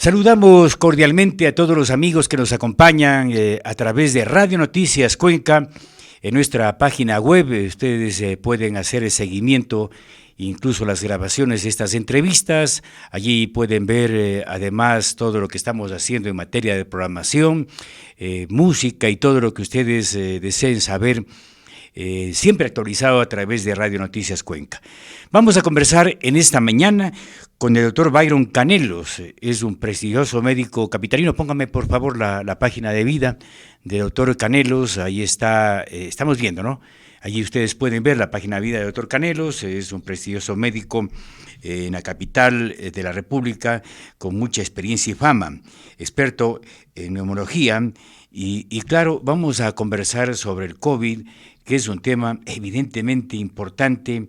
Saludamos cordialmente a todos los amigos que nos acompañan a través de Radio Noticias Cuenca. En nuestra página web ustedes pueden hacer el seguimiento, incluso las grabaciones de estas entrevistas. Allí pueden ver además todo lo que estamos haciendo en materia de programación, música y todo lo que ustedes deseen saber. Siempre actualizado a través de Radio Noticias Cuenca. Vamos a conversar en esta mañana con el doctor Byron Canelos, es un prestigioso médico capitalino. Póngame por favor la página de vida del doctor Canelos, ahí está, estamos viendo, ¿no? Allí ustedes pueden ver la página de vida del doctor Canelos, es un prestigioso médico en la capital de la República, con mucha experiencia y fama, experto en neumología, y claro, vamos a conversar sobre el COVID, que es un tema evidentemente importante,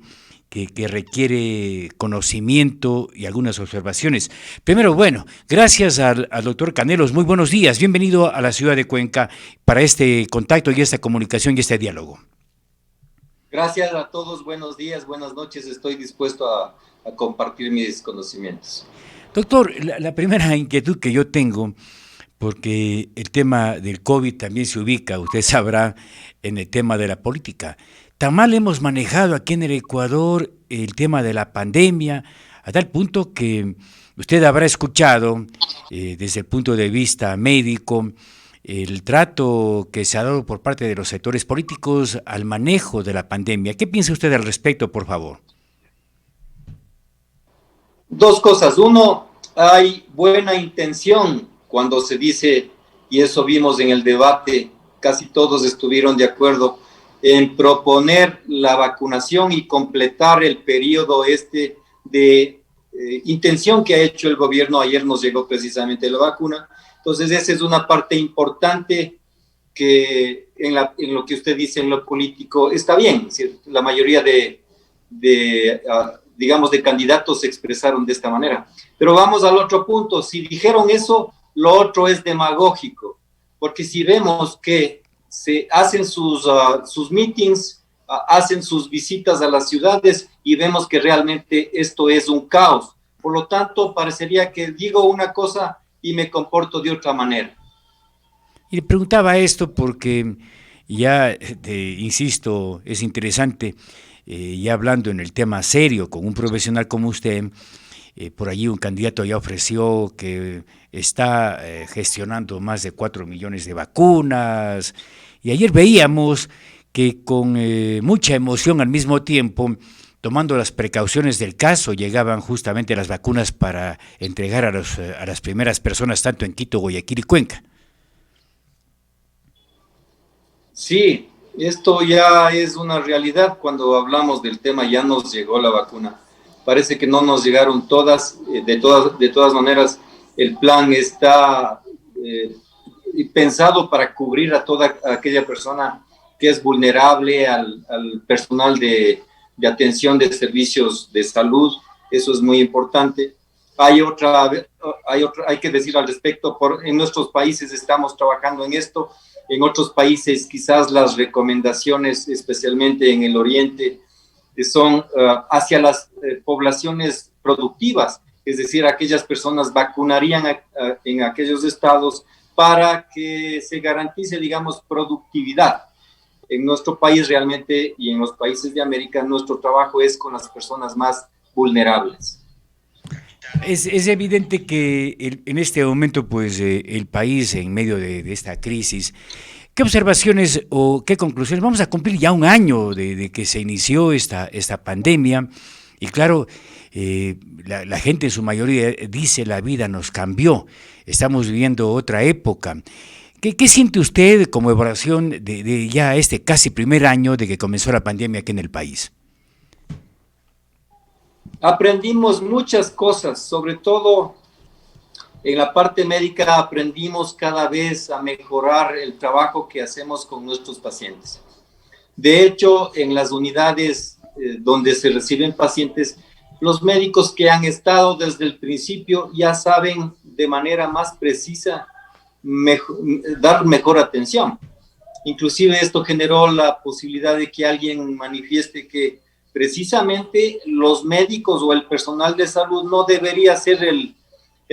que requiere conocimiento y algunas observaciones. Primero, bueno, gracias al doctor Canelos, muy buenos días, bienvenido a la ciudad de Cuenca para este contacto y esta comunicación y este diálogo. Gracias a todos, buenos días, buenas noches, estoy dispuesto a compartir mis conocimientos. Doctor, la primera inquietud que yo tengo, porque el tema del COVID también se ubica, usted sabrá, en el tema de la política. Tan mal hemos manejado aquí en el Ecuador el tema de la pandemia, a tal punto que usted habrá escuchado, desde el punto de vista médico, el trato que se ha dado por parte de los sectores políticos al manejo de la pandemia. ¿Qué piensa usted al respecto, por favor? Dos cosas. Uno, hay buena intención cuando se dice, y eso vimos en el debate, casi todos estuvieron de acuerdo en proponer la vacunación y completar el periodo de intención que ha hecho el gobierno. Ayer nos llegó precisamente la vacuna. Entonces, esa es una parte importante que en lo que usted dice en lo político está bien. La mayoría digamos, de candidatos se expresaron de esta manera. Pero vamos al otro punto. Si dijeron eso, lo otro es demagógico, porque si vemos que se hacen sus meetings, hacen sus visitas a las ciudades y vemos que realmente esto es un caos. Por lo tanto, parecería que digo una cosa y me comporto de otra manera. Y le preguntaba esto porque ya, insisto, es interesante, ya hablando en el tema serio con un profesional como usted, por allí un candidato ya ofreció que está gestionando más de 4 millones de vacunas, y ayer veíamos que con mucha emoción al mismo tiempo, tomando las precauciones del caso, llegaban justamente las vacunas para entregar a las primeras personas, tanto en Quito, Guayaquil y Cuenca. Sí, esto ya es una realidad. Cuando hablamos del tema, ya nos llegó la vacuna. Parece que no nos llegaron todas, de todas maneras, el plan está pensado para cubrir a toda aquella persona que es vulnerable, al personal de atención de servicios de salud. Eso es muy importante. Hay que decir al respecto, en nuestros países estamos trabajando en esto, en otros países quizás las recomendaciones, especialmente en el oriente, son hacia las poblaciones productivas, es decir, aquellas personas vacunarían en aquellos estados para que se garantice, digamos, productividad. En nuestro país realmente y en los países de América, nuestro trabajo es con las personas más vulnerables. Es evidente que en este momento, pues, el país en medio de esta crisis, ¿qué observaciones o qué conclusiones? Vamos a cumplir ya un año de que se inició esta pandemia y claro, la gente en su mayoría dice la vida nos cambió, estamos viviendo otra época. ¿Qué siente usted como evaluación de ya este casi primer año de que comenzó la pandemia aquí en el país? Aprendimos muchas cosas, sobre todo en la parte médica aprendimos cada vez a mejorar el trabajo que hacemos con nuestros pacientes. De hecho, en las unidades donde se reciben pacientes, los médicos que han estado desde el principio ya saben de manera más precisa dar mejor atención. Inclusive esto generó la posibilidad de que alguien manifieste que precisamente los médicos o el personal de salud no debería ser el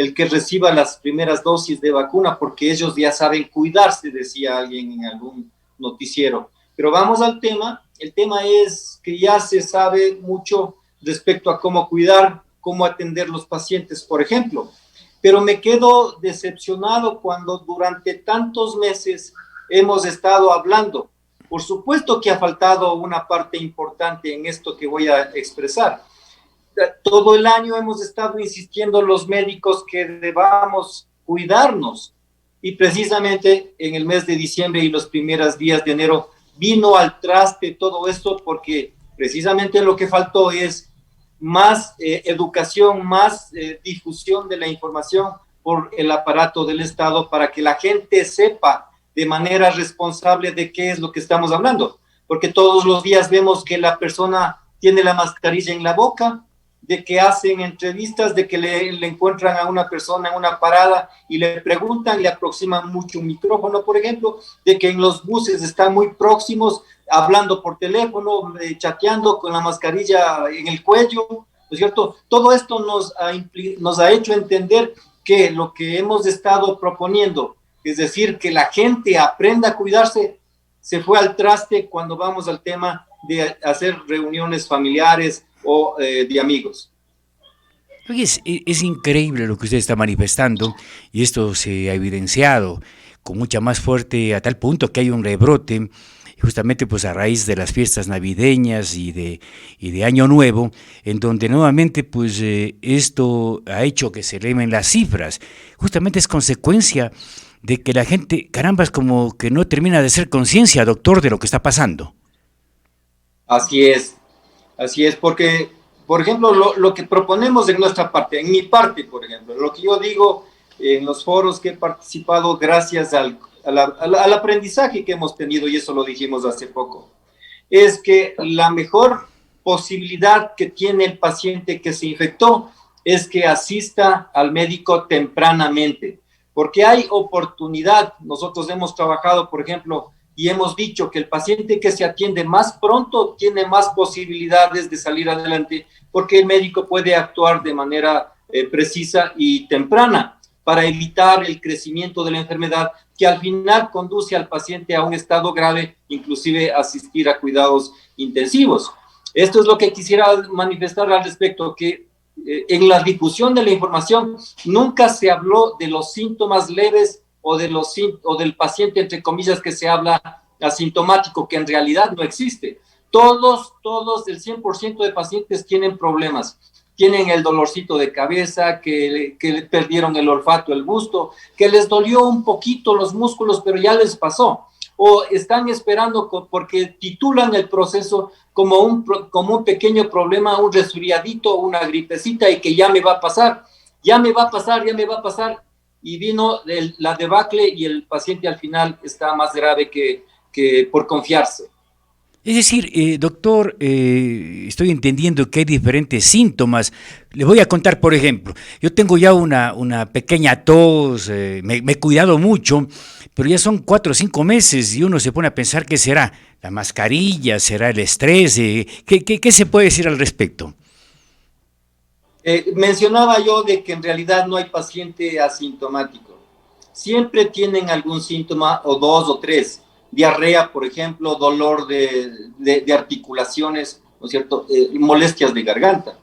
el que reciba las primeras dosis de vacuna, porque ellos ya saben cuidarse, decía alguien en algún noticiero. Pero vamos al tema. El tema es que ya se sabe mucho respecto a cómo cuidar, cómo atender los pacientes, por ejemplo. Pero me quedo decepcionado cuando durante tantos meses hemos estado hablando. Por supuesto que ha faltado una parte importante en esto que voy a expresar. Todo el año hemos estado insistiendo los médicos que debamos cuidarnos, y precisamente en el mes de diciembre y los primeros días de enero vino al traste todo esto, porque precisamente lo que faltó es más educación, más difusión de la información por el aparato del Estado, para que la gente sepa de manera responsable de qué es lo que estamos hablando, porque todos los días vemos que la persona tiene la mascarilla en la boca, de que hacen entrevistas, de que le encuentran a una persona en una parada y le preguntan, le aproximan mucho un micrófono, por ejemplo, de que en los buses están muy próximos, hablando por teléfono, chateando con la mascarilla en el cuello, ¿no es cierto? Todo esto nos ha hecho entender que lo que hemos estado proponiendo, es decir, que la gente aprenda a cuidarse, se fue al traste cuando vamos al tema de hacer reuniones familiares o de amigos. Oye, es increíble lo que usted está manifestando, y esto se ha evidenciado con mucha más fuerte a tal punto que hay un rebrote justamente pues a raíz de las fiestas navideñas y de Año Nuevo, en donde nuevamente pues esto ha hecho que se eleven las cifras. Justamente es consecuencia de que la gente, caramba, es como que no termina de ser conciencia, doctor, de lo que está pasando. Así es, porque, por ejemplo, lo que proponemos en nuestra parte, en mi parte, por ejemplo, lo que yo digo en los foros que he participado gracias al aprendizaje que hemos tenido, y eso lo dijimos hace poco, es que la mejor posibilidad que tiene el paciente que se infectó es que asista al médico tempranamente, porque hay oportunidad. Nosotros hemos trabajado, por ejemplo, y hemos dicho que el paciente que se atiende más pronto tiene más posibilidades de salir adelante, porque el médico puede actuar de manera precisa y temprana para evitar el crecimiento de la enfermedad, que al final conduce al paciente a un estado grave, inclusive asistir a cuidados intensivos. Esto es lo que quisiera manifestar al respecto, que en la difusión de la información nunca se habló de los síntomas leves o del paciente, entre comillas, que se habla asintomático, que en realidad no existe. Todos, el 100% de pacientes tienen problemas. Tienen el dolorcito de cabeza, que perdieron el olfato, el gusto, que les dolió un poquito los músculos, pero ya les pasó. O están esperando porque titulan el proceso como un pequeño problema, un resfriadito, una gripecita, y que ya me va a pasar, y vino la debacle, y el paciente al final está más grave que por confiarse. Es decir, doctor, estoy entendiendo que hay diferentes síntomas. Le voy a contar, por ejemplo, yo tengo ya una pequeña tos, me he cuidado mucho, pero ya son 4 o 5 meses y uno se pone a pensar qué será, la mascarilla, será el estrés, ¿qué se puede decir al respecto? Mencionaba yo de que en realidad no hay paciente asintomático. Siempre tienen algún síntoma, o 2 o 3. Diarrea, por ejemplo, dolor de articulaciones, ¿no es cierto? Molestias de garganta.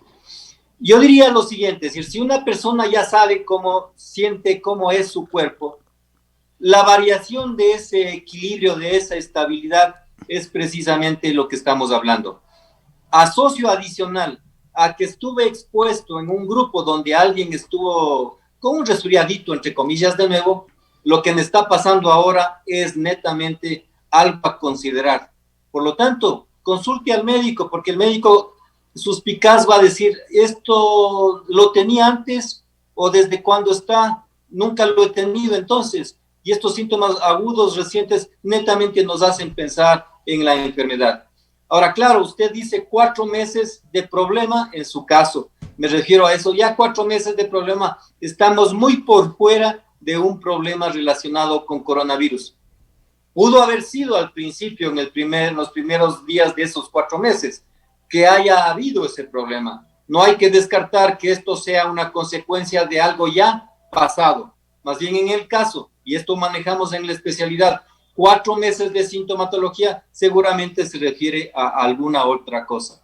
Yo diría lo siguiente, es decir, si una persona ya sabe cómo siente, cómo es su cuerpo, la variación de ese equilibrio, de esa estabilidad, es precisamente lo que estamos hablando. Asocio adicional a que estuve expuesto en un grupo donde alguien estuvo con un resfriadito, entre comillas, de nuevo, lo que me está pasando ahora es netamente algo a considerar. Por lo tanto, consulte al médico, porque el médico suspicaz va a decir, ¿esto lo tenía antes o desde cuándo está? Nunca lo he tenido entonces. Y estos síntomas agudos recientes netamente nos hacen pensar en la enfermedad. Ahora, claro, usted dice 4 meses de problema en su caso. Me refiero a eso, ya 4 meses de problema. Estamos muy por fuera de un problema relacionado con coronavirus. Pudo haber sido al principio, en los primeros días de esos 4 meses, que haya habido ese problema. No hay que descartar que esto sea una consecuencia de algo ya pasado. Más bien en el caso, y esto manejamos en la especialidad, 4 meses de sintomatología seguramente se refiere a alguna otra cosa.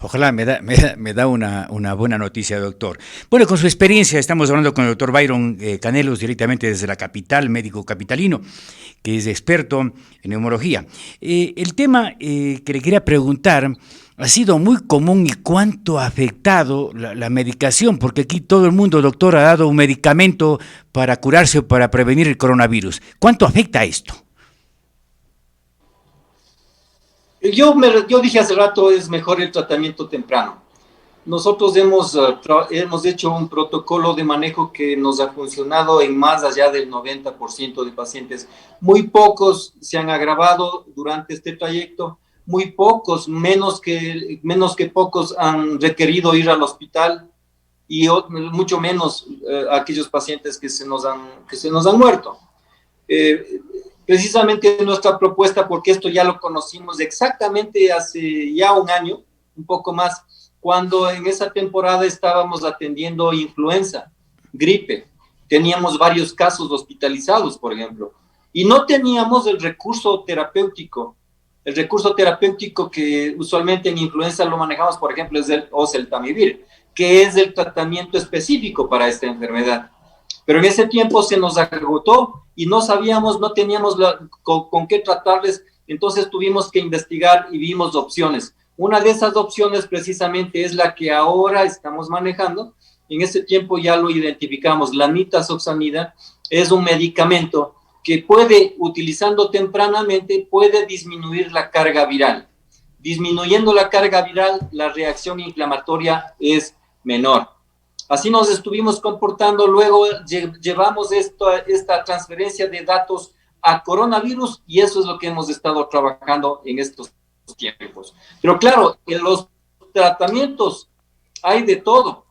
Ojalá me da una buena noticia, doctor. Bueno, con su experiencia, estamos hablando con el doctor Byron Canelos, directamente desde la capital, médico capitalino, que es experto en neumología. El tema que le quería preguntar ha sido muy común y cuánto ha afectado la medicación, porque aquí todo el mundo, doctor, ha dado un medicamento para curarse o para prevenir el coronavirus. ¿Cuánto afecta esto? Yo dije hace rato, es mejor el tratamiento temprano. Nosotros hemos hecho un protocolo de manejo que nos ha funcionado en más allá del 90% de pacientes. Muy pocos se han agravado durante este trayecto, muy pocos, menos que pocos han requerido ir al hospital y mucho menos aquellos pacientes que se nos han muerto. Eh, Precisamente nuestra propuesta, porque esto ya lo conocimos exactamente hace ya un año, un poco más, cuando en esa temporada estábamos atendiendo influenza, gripe, teníamos varios casos hospitalizados, por ejemplo, y no teníamos el recurso terapéutico que usualmente en influenza lo manejamos, por ejemplo, es el oseltamivir, que es el tratamiento específico para esta enfermedad. Pero en ese tiempo se nos agotó y no sabíamos, no teníamos con qué tratarles, entonces tuvimos que investigar y vimos opciones. Una de esas opciones precisamente es la que ahora estamos manejando. En ese tiempo ya lo identificamos. La nitazoxanida es un medicamento que puede, utilizando tempranamente, puede disminuir la carga viral. Disminuyendo la carga viral, la reacción inflamatoria es menor. Así nos estuvimos comportando, luego llevamos esta transferencia de datos a coronavirus y eso es lo que hemos estado trabajando en estos tiempos. Pero claro, en los tratamientos hay de todo,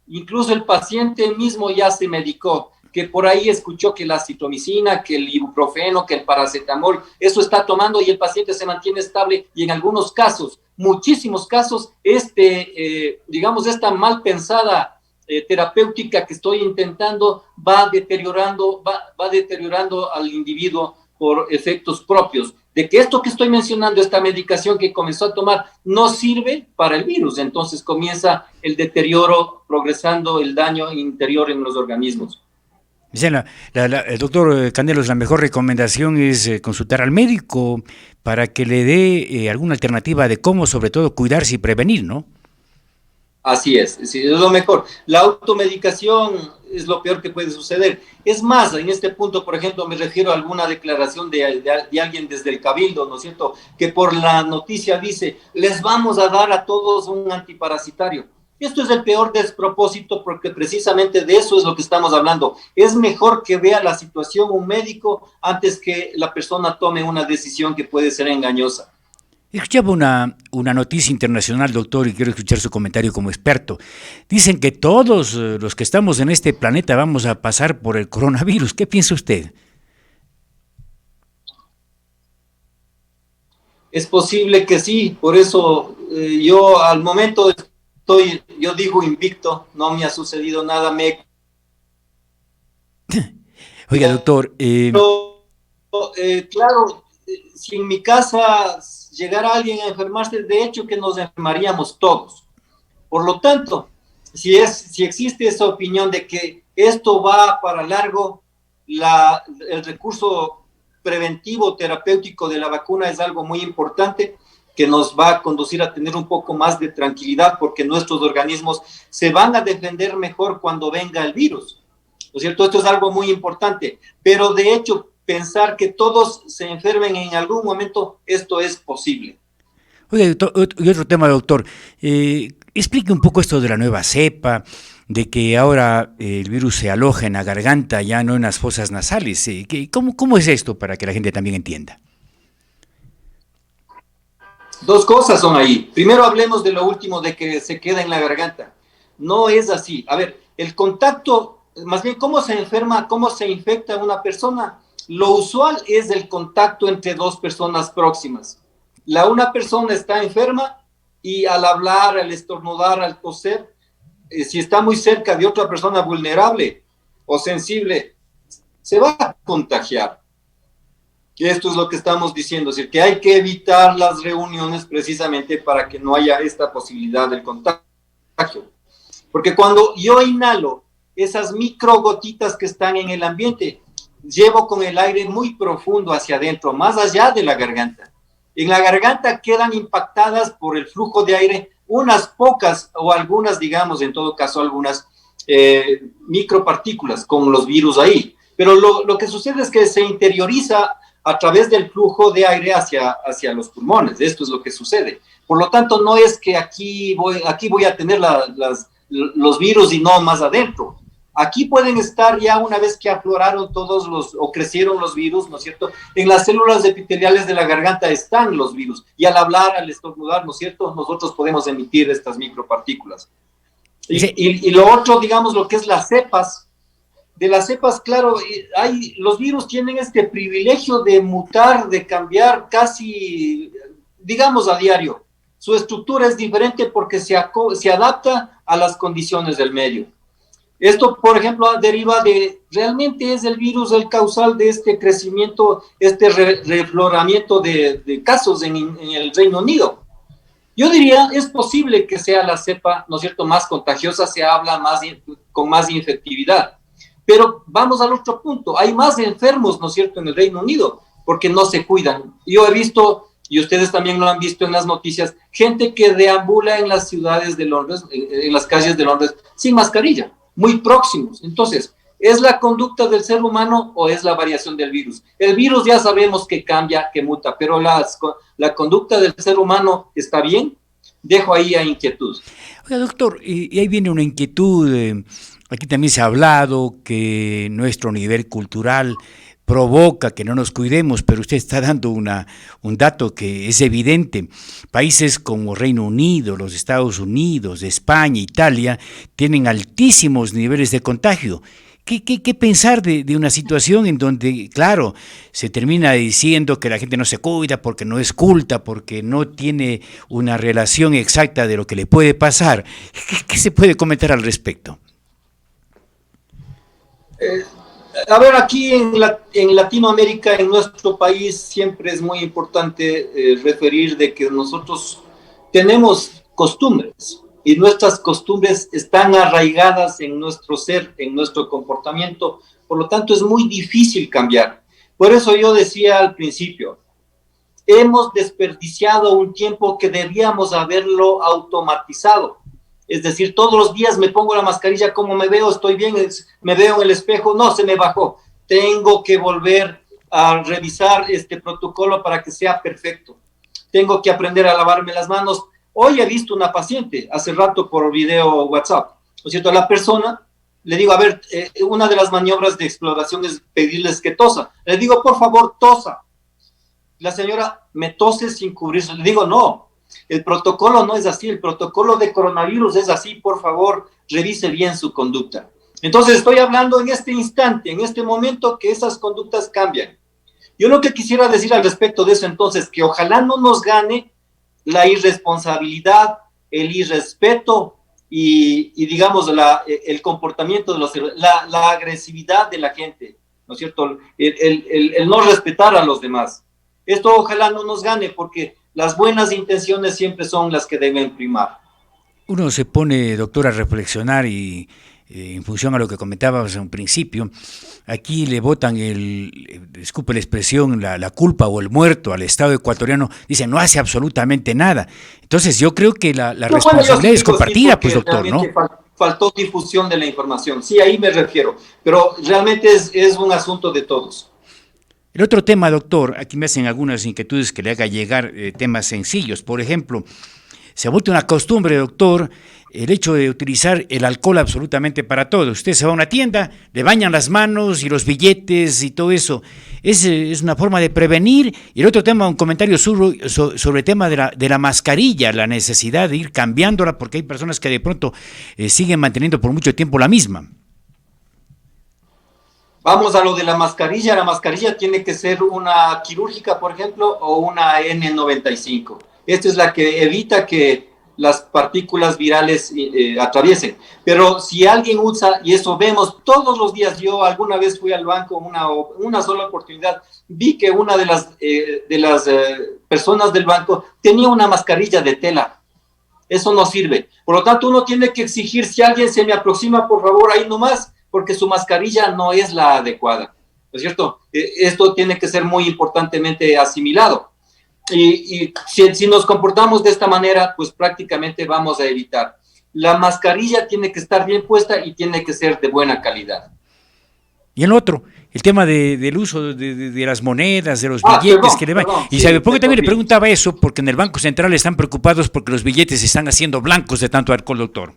incluso el paciente mismo ya se medicó, que por ahí escuchó que la citromicina, que el ibuprofeno, que el paracetamol, eso está tomando y el paciente se mantiene estable y en algunos casos, muchísimos casos, digamos, esta mal pensada terapéutica que estoy intentando va deteriorando al individuo por efectos propios. De que esto que estoy mencionando, esta medicación que comenzó a tomar, no sirve para el virus, entonces comienza el deterioro, progresando el daño interior en los organismos. Dicen, el doctor Canelos, la mejor recomendación es consultar al médico para que le dé alguna alternativa de cómo, sobre todo, cuidarse y prevenir, ¿no? Así es, sí, es lo mejor. La automedicación es lo peor que puede suceder. Es más, en este punto, por ejemplo, me refiero a alguna declaración de alguien desde el Cabildo, ¿no es cierto?, que por la noticia dice, les vamos a dar a todos un antiparasitario. Esto es el peor despropósito porque precisamente de eso es lo que estamos hablando. Es mejor que vea la situación un médico antes que la persona tome una decisión que puede ser engañosa. Escuchaba una noticia internacional, doctor, y quiero escuchar su comentario como experto. Dicen que todos los que estamos en este planeta vamos a pasar por el coronavirus. ¿Qué piensa usted? Es posible que sí, por eso yo al momento yo digo invicto, no me ha sucedido nada, Oiga, doctor, pero, claro, si en mi casa llegara alguien a enfermarse, de hecho que nos enfermaríamos todos. Por lo tanto, si existe esa opinión de que esto va para largo, el recurso preventivo terapéutico de la vacuna es algo muy importante que nos va a conducir a tener un poco más de tranquilidad porque nuestros organismos se van a defender mejor cuando venga el virus. ¿No es cierto? Esto es algo muy importante, pero de hecho pensar que todos se enfermen en algún momento, esto es posible. oiga, y otro tema, doctor, explique un poco esto de la nueva cepa, de que ahora el virus se aloja en la garganta, ya no en las fosas nasales. ¿Cómo es esto para que la gente también entienda? Dos cosas son ahí. Primero hablemos de lo último, de que se queda en la garganta. No es así. A ver, el contacto, más bien cómo se enferma, cómo se infecta una persona. Lo usual es el contacto entre dos personas próximas. Una persona está enferma y al hablar, al estornudar, al toser, si está muy cerca de otra persona vulnerable o sensible, se va a contagiar. Y esto es lo que estamos diciendo, es decir, que hay que evitar las reuniones precisamente para que no haya esta posibilidad del contagio. Porque cuando yo inhalo esas micro gotitas que están en el ambiente, llevo con el aire muy profundo hacia adentro, más allá de la garganta. En la garganta quedan impactadas por el flujo de aire unas pocas o algunas, digamos, en todo caso, algunas micropartículas con los virus ahí. Pero lo que sucede es que se interioriza a través del flujo de aire hacia los pulmones. Esto es lo que sucede. Por lo tanto, no es que aquí voy a tener los virus y no más adentro. Aquí pueden estar ya una vez que afloraron o crecieron los virus, ¿no es cierto? En las células epiteliales de la garganta están los virus. Y al hablar, al estornudar, ¿no es cierto? Nosotros podemos emitir estas micropartículas. Y lo otro, digamos, lo que es las cepas. De las cepas, claro, los virus tienen este privilegio de mutar, de cambiar casi, digamos, a diario. Su estructura es diferente porque se adapta a las condiciones del medio. Esto, por ejemplo, deriva realmente es el virus el causal de este crecimiento, este refloramiento de casos en el Reino Unido. Yo diría, es posible que sea la cepa, ¿no es cierto?, más contagiosa, se habla con más infectividad. Pero vamos al otro punto, hay más enfermos, ¿no es cierto?, en el Reino Unido, porque no se cuidan. Yo he visto, y ustedes también lo han visto en las noticias, gente que deambula en las ciudades de Londres, en las calles de Londres, sin mascarilla, muy próximos. Entonces, ¿es la conducta del ser humano o es la variación del virus? El virus ya sabemos que cambia, que muta, pero la conducta del ser humano está bien. Dejo ahí a inquietud. Oiga, doctor, y ahí viene una inquietud. Aquí también se ha hablado que nuestro nivel cultural provoca que no nos cuidemos, pero usted está dando un dato que es evidente. Países como Reino Unido, los Estados Unidos, España, Italia, tienen altísimos niveles de contagio. ¿Qué pensar de una situación en donde, claro, se termina diciendo que la gente no se cuida porque no es culta, porque no tiene una relación exacta de lo que le puede pasar? ¿Qué se puede comentar al respecto? A ver, aquí en Latinoamérica, en nuestro país, siempre es muy importante referir de que nosotros tenemos costumbres y nuestras costumbres están arraigadas en nuestro ser, en nuestro comportamiento, por lo tanto es muy difícil cambiar. Por eso yo decía al principio, hemos desperdiciado un tiempo que debíamos haberlo automatizado. Es decir, todos los días me pongo la mascarilla, ¿cómo me veo? ¿Estoy bien? ¿Me veo en el espejo? No, se me bajó. Tengo que volver a revisar este protocolo para que sea perfecto. Tengo que aprender a lavarme las manos. Hoy he visto una paciente, hace rato por video WhatsApp, ¿no es cierto? A la persona le digo, a ver, una de las maniobras de exploración es pedirles que tosa. Le digo, por favor, tosa. La señora me tose sin cubrirse. Le digo, no. El protocolo no es así, el protocolo de coronavirus es así, por favor, revise bien su conducta. Entonces estoy hablando en este instante, en este momento, que esas conductas cambian. Yo lo que quisiera decir al respecto de eso entonces, que ojalá no nos gane la irresponsabilidad, el irrespeto y digamos, el comportamiento de la agresividad de la gente, ¿no es cierto? El no respetar a los demás. Esto ojalá no nos gane porque las buenas intenciones siempre son las que deben primar. Uno se pone, doctor, a reflexionar y en función a lo que comentábamos en un principio, aquí le botan disculpe la expresión, la culpa o el muerto al Estado ecuatoriano, dicen no hace absolutamente nada. Entonces yo creo que la responsabilidad es compartida, pues doctor, ¿no? Faltó difusión de la información, sí, ahí me refiero, pero realmente es un asunto de todos. El otro tema, doctor, aquí me hacen algunas inquietudes que le haga llegar temas sencillos. Por ejemplo, se ha vuelto una costumbre, doctor, el hecho de utilizar el alcohol absolutamente para todo. Usted se va a una tienda, le bañan las manos y los billetes y todo eso. Es una forma de prevenir. Y el otro tema, un comentario sobre el tema de la mascarilla, la necesidad de ir cambiándola, porque hay personas que de pronto siguen manteniendo por mucho tiempo la misma. Vamos a lo de la mascarilla. La mascarilla tiene que ser una quirúrgica, por ejemplo, o una N95. Esta es la que evita que las partículas virales atraviesen. Pero si alguien usa, y eso vemos todos los días, yo alguna vez fui al banco una sola oportunidad, vi que una de las personas del banco tenía una mascarilla de tela. Eso no sirve. Por lo tanto, uno tiene que exigir, si alguien se me aproxima, por favor, ahí nomás, porque su mascarilla no es la adecuada, ¿no es cierto? Esto tiene que ser muy importantemente asimilado. Y si nos comportamos de esta manera, pues prácticamente vamos a evitar. La mascarilla tiene que estar bien puesta y tiene que ser de buena calidad. Y el otro, el tema del uso de las monedas, de los billetes que le van. Y sí, sabe, porque también le preguntaba eso, porque en el Banco Central están preocupados porque los billetes se están haciendo blancos de tanto alcohol, doctor.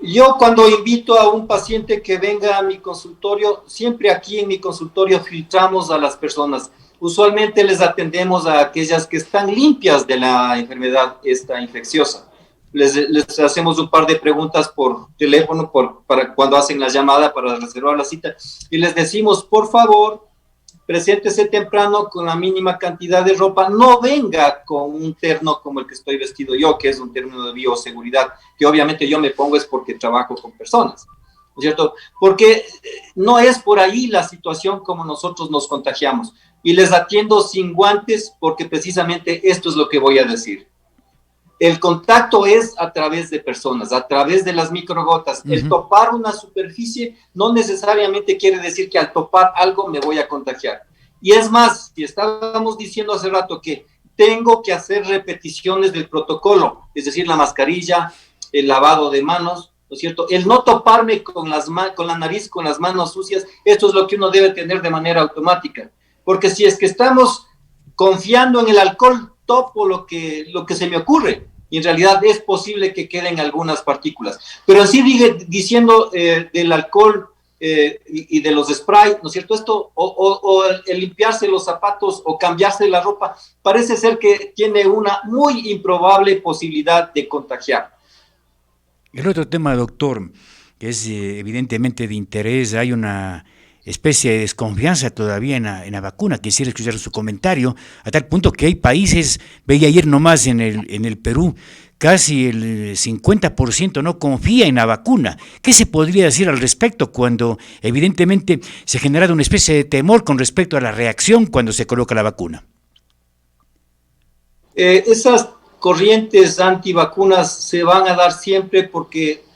Yo cuando invito a un paciente que venga a mi consultorio, siempre aquí en mi consultorio filtramos a las personas. Usualmente les atendemos a aquellas que están limpias de la enfermedad esta infecciosa. Les hacemos un par de preguntas por teléfono para cuando hacen la llamada para reservar la cita y les decimos, por favor, preséntese temprano con la mínima cantidad de ropa, no venga con un terno como el que estoy vestido yo, que es un terno de bioseguridad, que obviamente yo me pongo es porque trabajo con personas, ¿no es cierto? Porque no es por ahí la situación como nosotros nos contagiamos. Y les atiendo sin guantes porque precisamente esto es lo que voy a decir. El contacto es a través de personas, a través de las microgotas. El topar una superficie no necesariamente quiere decir que al topar algo me voy a contagiar. Y es más, si estábamos diciendo hace rato que tengo que hacer repeticiones del protocolo, es decir, la mascarilla, el lavado de manos, ¿no es cierto? El no toparme con la nariz, con las manos sucias, esto es lo que uno debe tener de manera automática. Porque si es que estamos confiando en el alcohol, topo lo que se me ocurre. Y en realidad es posible que queden algunas partículas. Pero sí diciendo del alcohol y de los sprays, ¿no es cierto? Esto, o el limpiarse los zapatos o cambiarse la ropa, parece ser que tiene una muy improbable posibilidad de contagiar. El otro tema, doctor, que es evidentemente de interés, hay una especie de desconfianza todavía en la vacuna. Quisiera escuchar su comentario, a tal punto que hay países, veía ayer nomás en el Perú, casi el 50% no confía en la vacuna. ¿Qué se podría decir al respecto cuando evidentemente se ha generado una especie de temor con respecto a la reacción cuando se coloca la vacuna? Esas corrientes antivacunas se van a dar siempre porque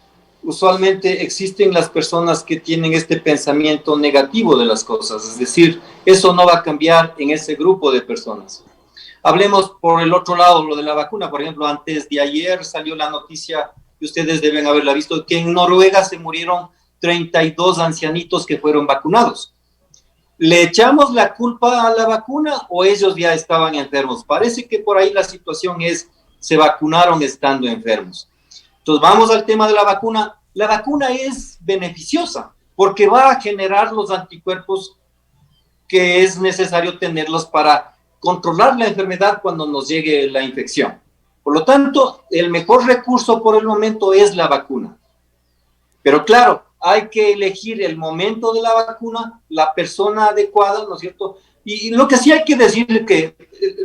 usualmente existen las personas que tienen este pensamiento negativo de las cosas, es decir, eso no va a cambiar en ese grupo de personas. Hablemos por el otro lado, lo de la vacuna. Por ejemplo, antes de ayer salió la noticia, y ustedes deben haberla visto, que en Noruega se murieron 32 ancianitos que fueron vacunados. ¿Le echamos la culpa a la vacuna o ellos ya estaban enfermos? Parece que por ahí la situación es, se vacunaron estando enfermos. Entonces vamos al tema de la vacuna. La vacuna es beneficiosa porque va a generar los anticuerpos que es necesario tenerlos para controlar la enfermedad cuando nos llegue la infección. Por lo tanto, el mejor recurso por el momento es la vacuna. Pero claro, hay que elegir el momento de la vacuna, la persona adecuada, ¿no es cierto? Y lo que sí hay que decir es que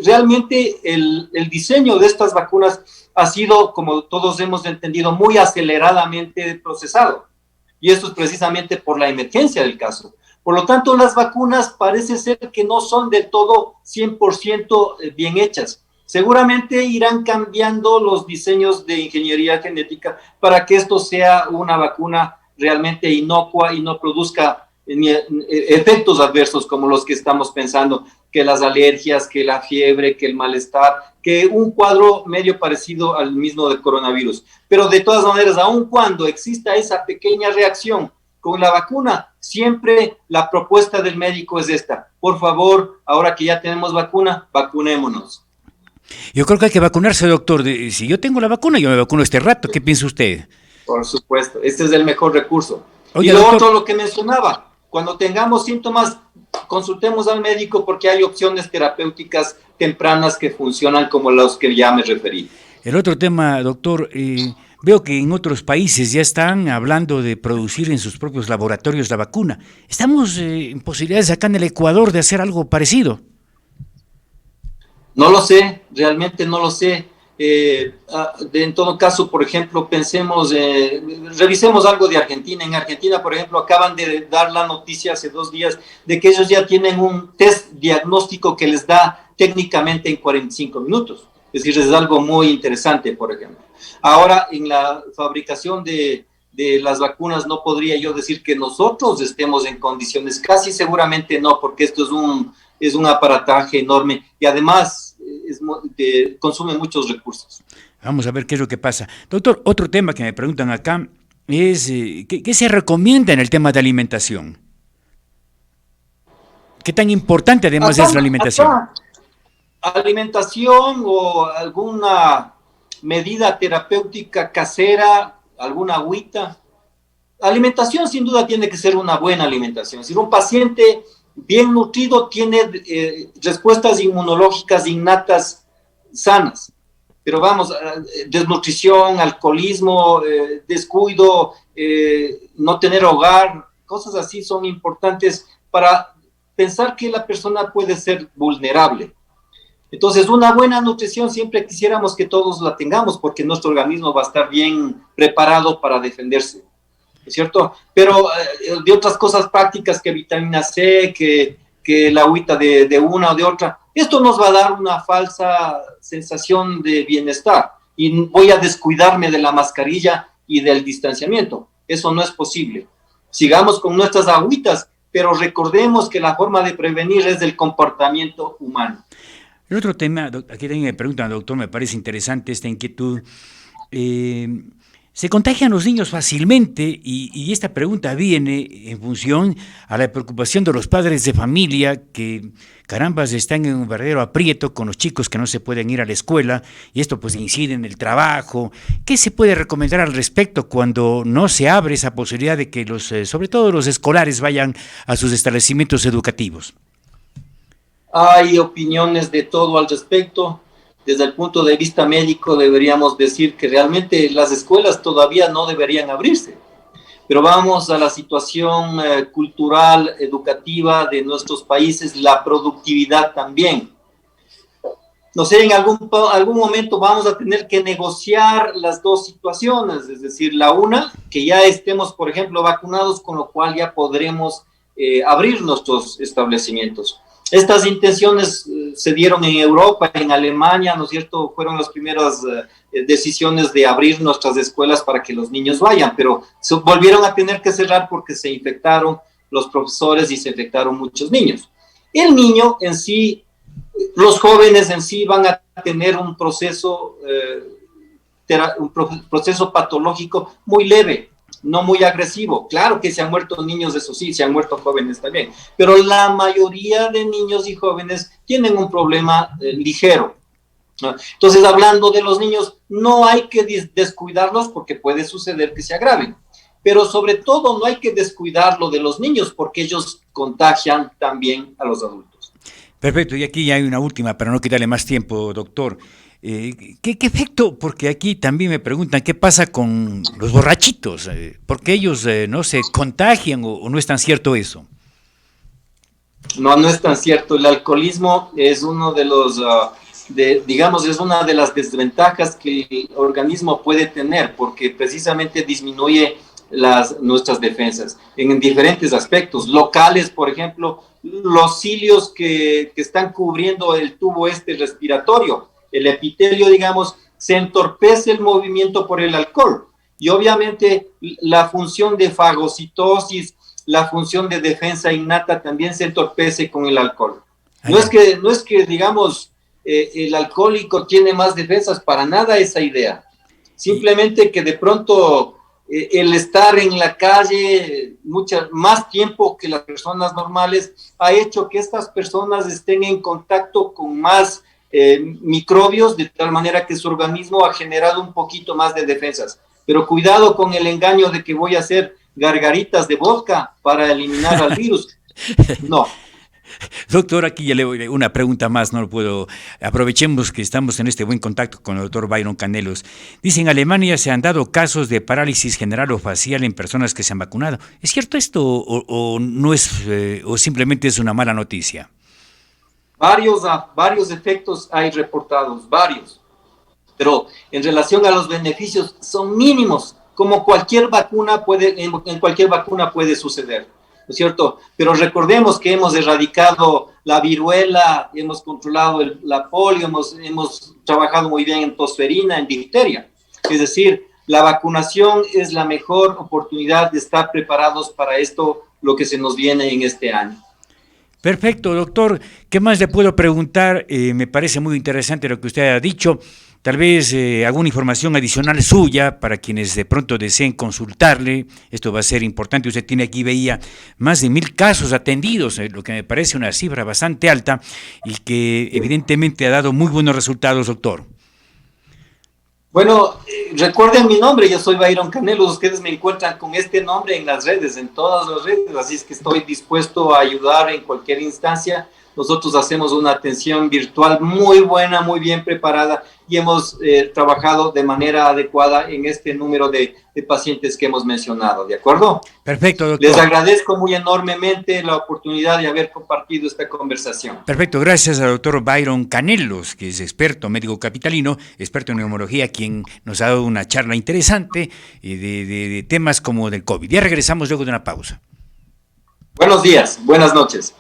realmente el diseño de estas vacunas ha sido, como todos hemos entendido, muy aceleradamente procesado. Y esto es precisamente por la emergencia del caso. Por lo tanto, las vacunas parece ser que no son del todo 100% bien hechas. Seguramente irán cambiando los diseños de ingeniería genética para que esto sea una vacuna realmente inocua y no produzca efectos adversos como los que estamos pensando, que las alergias, que la fiebre, que el malestar, que un cuadro medio parecido al mismo del coronavirus. Pero de todas maneras, aun cuando exista esa pequeña reacción con la vacuna, siempre la propuesta del médico es esta: por favor, ahora que ya tenemos vacuna, vacunémonos. Yo creo que hay que vacunarse, doctor. Si yo tengo la vacuna, yo me vacuno este rato. ¿Qué piensa usted? Por supuesto, este es el mejor recurso. Oye, y lo doctor, otro, lo que mencionaba, cuando tengamos síntomas, consultemos al médico porque hay opciones terapéuticas tempranas que funcionan como los que ya me referí. El otro tema, doctor, veo que en otros países ya están hablando de producir en sus propios laboratorios la vacuna. ¿Estamos en posibilidades acá en el Ecuador de hacer algo parecido? No lo sé, realmente no lo sé. En todo caso, por ejemplo, revisemos algo de Argentina. En Argentina, por ejemplo, acaban de dar la noticia hace 2 días de que ellos ya tienen un test diagnóstico que les da técnicamente en 45 minutos. Es decir, es algo muy interesante, por ejemplo. Ahora, en la fabricación de las vacunas no podría yo decir que nosotros estemos en condiciones, casi seguramente no, porque esto es un aparataje enorme y además consume muchos recursos. Vamos a ver qué es lo que pasa. Doctor, otro tema que me preguntan acá es, ¿qué se recomienda en el tema de alimentación? ¿Qué tan importante además es la alimentación? Alimentación o alguna medida terapéutica casera, alguna agüita. Alimentación sin duda tiene que ser una buena alimentación. Si un paciente bien nutrido tiene respuestas inmunológicas innatas sanas. Pero vamos, desnutrición, alcoholismo, descuido, no tener hogar, cosas así son importantes para pensar que la persona puede ser vulnerable. Entonces, una buena nutrición siempre quisiéramos que todos la tengamos porque nuestro organismo va a estar bien preparado para defenderse, ¿es cierto? Pero de otras cosas prácticas, que vitamina C, que la agüita de una o de otra, esto nos va a dar una falsa sensación de bienestar y voy a descuidarme de la mascarilla y del distanciamiento. Eso no es posible. Sigamos con nuestras agüitas, pero recordemos que la forma de prevenir es del comportamiento humano. El otro tema, aquí también me preguntan, doctor, me parece interesante esta inquietud. Se contagian los niños fácilmente y esta pregunta viene en función a la preocupación de los padres de familia que, carambas, están en un verdadero aprieto con los chicos que no se pueden ir a la escuela y esto pues incide en el trabajo. ¿Qué se puede recomendar al respecto cuando no se abre esa posibilidad de que sobre todo los escolares vayan a sus establecimientos educativos? Hay opiniones de todo al respecto. Desde el punto de vista médico deberíamos decir que realmente las escuelas todavía no deberían abrirse. Pero vamos a la situación cultural, educativa de nuestros países, la productividad también. No sé, en algún momento vamos a tener que negociar las dos situaciones, es decir, la una, que ya estemos, por ejemplo, vacunados, con lo cual ya podremos abrir nuestros establecimientos. Estas intenciones se dieron en Europa, en Alemania, ¿no es cierto? Fueron las primeras decisiones de abrir nuestras escuelas para que los niños vayan, pero se volvieron a tener que cerrar porque se infectaron los profesores y se infectaron muchos niños. El niño en sí, los jóvenes en sí van a tener un proceso patológico muy leve, no muy agresivo. Claro que se han muerto niños, eso sí, se han muerto jóvenes también, pero la mayoría de niños y jóvenes tienen un problema ligero. Entonces, hablando de los niños, no hay que descuidarlos porque puede suceder que se agraven, pero sobre todo no hay que descuidarlo de los niños porque ellos contagian también a los adultos. Perfecto, y aquí ya hay una última para no quitarle más tiempo, doctor. ¿Qué efecto? Porque aquí también me preguntan qué pasa con los borrachitos, porque ellos no se contagian o no es tan cierto eso. No es tan cierto. El alcoholismo es uno de los, es una de las desventajas que el organismo puede tener, porque precisamente disminuye nuestras defensas en diferentes aspectos locales. Por ejemplo, los cilios que están cubriendo el tubo respiratorio, el epitelio, digamos, se entorpece el movimiento por el alcohol. Y obviamente la función de fagocitosis, la función de defensa innata también se entorpece con el alcohol. No es que digamos, el alcohólico tiene más defensas, para nada esa idea. Simplemente que de pronto el estar en la calle más tiempo que las personas normales ha hecho que estas personas estén en contacto con más microbios, de tal manera que su organismo ha generado un poquito más de defensas. Pero cuidado con el engaño de que voy a hacer gargaritas de vodka para eliminar al virus. No. Doctor, aquí ya le voy una pregunta más, no lo puedo. Aprovechemos que estamos en este buen contacto con el doctor Byron Canelos. Dice, en Alemania se han dado casos de parálisis general o facial en personas que se han vacunado. ¿Es cierto esto o no es, o simplemente es una mala noticia? Varios efectos hay reportados, varios. pero en relación a los beneficios son mínimos, como cualquier vacuna en cualquier vacuna puede suceder, ¿no es cierto? Pero recordemos que hemos erradicado la viruela, hemos controlado la polio, hemos trabajado muy bien en tosferina, en difteria. Es decir, la vacunación es la mejor oportunidad de estar preparados para esto, lo que se nos viene en este año. Perfecto, doctor. ¿Qué más le puedo preguntar? Me parece muy interesante lo que usted ha dicho. Tal vez alguna información adicional suya para quienes de pronto deseen consultarle. Esto va a ser importante. Usted tiene aquí, veía, más de 1,000 casos atendidos, lo que me parece una cifra bastante alta y que evidentemente ha dado muy buenos resultados, doctor. Bueno, recuerden mi nombre, yo soy Byron Canelos, ustedes me encuentran con este nombre en las redes, en todas las redes, así es que estoy dispuesto a ayudar en cualquier instancia. Nosotros hacemos una atención virtual muy buena, muy bien preparada y hemos trabajado de manera adecuada en este número de pacientes que hemos mencionado, ¿de acuerdo? Perfecto, doctor. Les agradezco muy enormemente la oportunidad de haber compartido esta conversación. Perfecto, gracias al doctor Byron Canelos, que es experto médico capitalino, experto en neumología, quien nos ha dado una charla interesante de temas como del COVID. Ya regresamos luego de una pausa. Buenos días, buenas noches.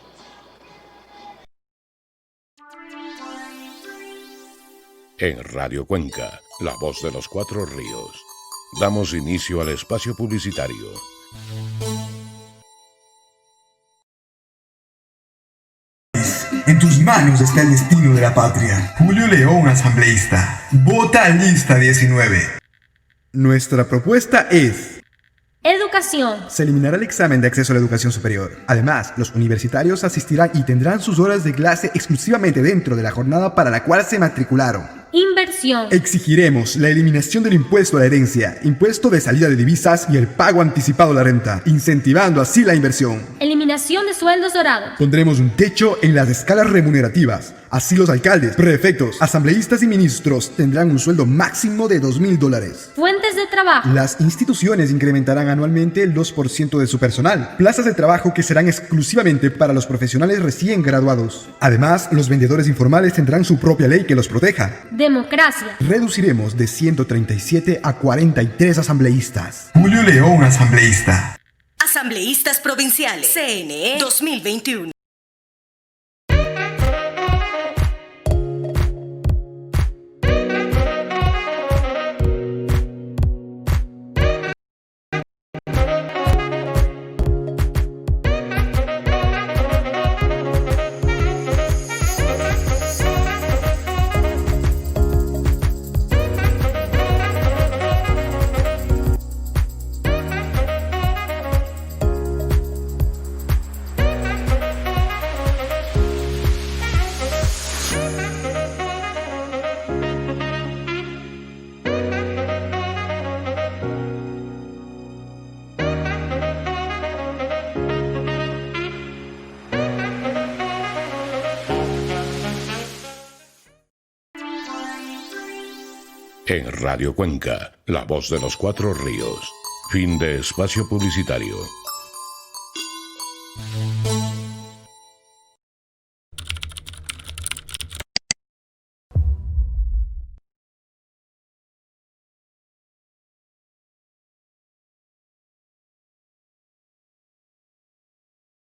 En Radio Cuenca, la voz de los 4 ríos. Damos inicio al espacio publicitario. En tus manos está el destino de la patria. Julio León, asambleísta. Vota lista 19. Nuestra propuesta es: educación. se eliminará el examen de acceso a la educación superior. Además, los universitarios asistirán y tendrán sus horas de clase exclusivamente dentro de la jornada para la cual se matricularon. Inversión. Exigiremos la eliminación del impuesto a la herencia, impuesto de salida de divisas y el pago anticipado de la renta, incentivando así la inversión. Eliminación de sueldos dorados. Pondremos un techo en las escalas remunerativas. Así los alcaldes, prefectos, asambleístas y ministros tendrán un sueldo máximo de $2,000. Fuentes de trabajo. Las instituciones incrementarán anualmente el 2% de su personal. Plazas de trabajo que serán exclusivamente para los profesionales recién graduados. Además, los vendedores informales tendrán su propia ley que los proteja. Democracia. Reduciremos de 137 a 43 asambleístas. Julio León, asambleísta. Asambleístas Provinciales, CNE 2021. En Radio Cuenca, la voz de los 4 ríos. Fin de espacio publicitario.